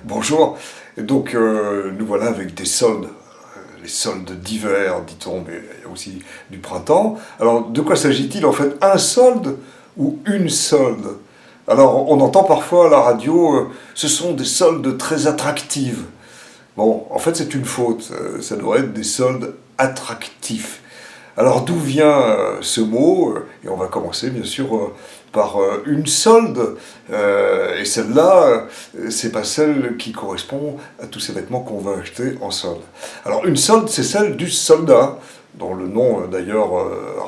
Bonjour, donc nous voilà avec des soldes, les soldes d'hiver dit-on, mais il y a aussi du printemps. Alors de quoi s'agit-il en fait? Un solde ou une solde? Alors on entend parfois à la radio, ce sont des soldes très attractives. Bon, en fait c'est une faute, ça devrait être des soldes attractifs. Alors d'où vient ce mot? Et on va commencer bien sûr par une solde, et celle-là, c'est pas celle qui correspond à tous ces vêtements qu'on va acheter en solde. Alors une solde, c'est celle du soldat, dont le nom d'ailleurs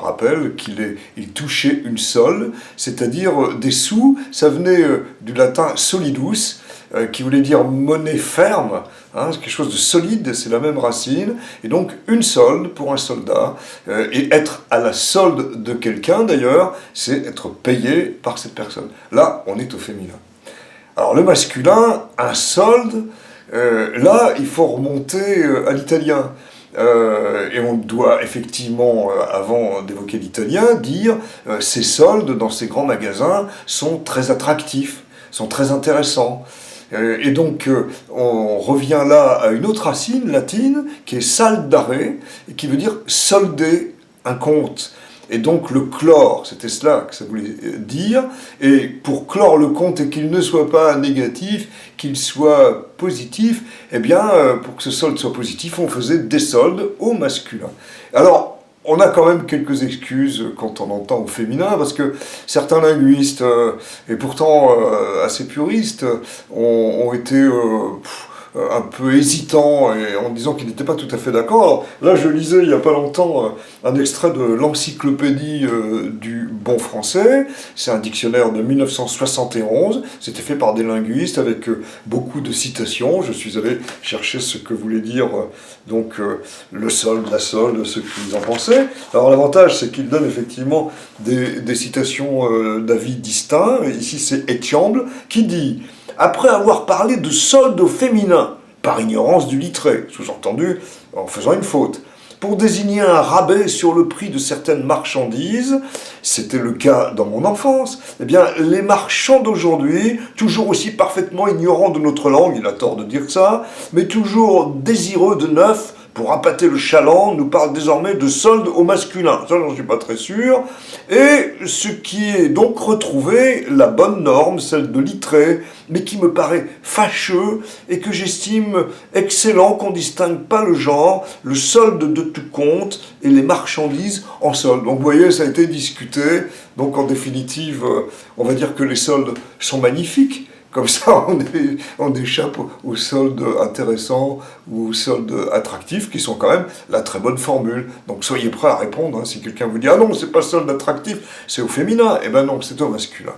rappelle il touchait une solde, c'est-à-dire des sous. Ça venait du latin solidus, qui voulait dire monnaie ferme, hein, quelque chose de solide, c'est la même racine, et donc une solde pour un soldat, et être à la solde de quelqu'un d'ailleurs, c'est être payé par cette personne. Là, on est au féminin. Alors le masculin, un solde, là, il faut remonter à l'italien. Et on doit effectivement, avant d'évoquer l'italien, dire ces soldes dans ces grands magasins sont très attractifs, sont très intéressants. Et donc, on revient là à une autre racine latine, qui est saldare, et qui veut dire solder un compte. Et donc, le clore, c'était cela que ça voulait dire. Et pour clore le compte et qu'il ne soit pas négatif, qu'il soit positif, eh bien, pour que ce solde soit positif, on faisait des soldes au masculin. Alors, on a quand même quelques excuses quand on entend au féminin, parce que certains linguistes, et pourtant assez puristes, ont été un peu hésitants en disant qu'ils n'étaient pas tout à fait d'accord. Alors, là, je lisais il n'y a pas longtemps un extrait de l'encyclopédie du bon français. C'est un dictionnaire de 1971. C'était fait par des linguistes avec beaucoup de citations. Je suis allé chercher ce que voulait dire le solde, la solde, ce qu'ils en pensaient. Alors l'avantage, c'est qu'il donne effectivement des citations d'avis distincts. Ici, c'est Etiamble qui dit: après avoir parlé de solde au féminin, par ignorance du littré, sous-entendu en faisant une faute, pour désigner un rabais sur le prix de certaines marchandises, c'était le cas dans mon enfance, eh bien, les marchands d'aujourd'hui, toujours aussi parfaitement ignorants de notre langue, il a tort de dire ça, mais toujours désireux de neuf, pour appâter le chaland, nous parle désormais de solde au masculin. Ça, j'en suis pas très sûr. Et ce qui est donc retrouvé, la bonne norme, celle de littré, mais qui me paraît fâcheux et que j'estime excellent qu'on ne distingue pas le genre, le solde de tout compte et les marchandises en solde. Donc vous voyez, ça a été discuté. Donc en définitive, on va dire que les soldes sont magnifiques. Comme ça, on échappe aux soldes intéressants ou aux soldes attractifs, qui sont quand même la très bonne formule. Donc soyez prêts à répondre, hein, si quelqu'un vous dit « Ah non, c'est pas solde attractif, c'est au féminin », eh ben non, c'est au masculin.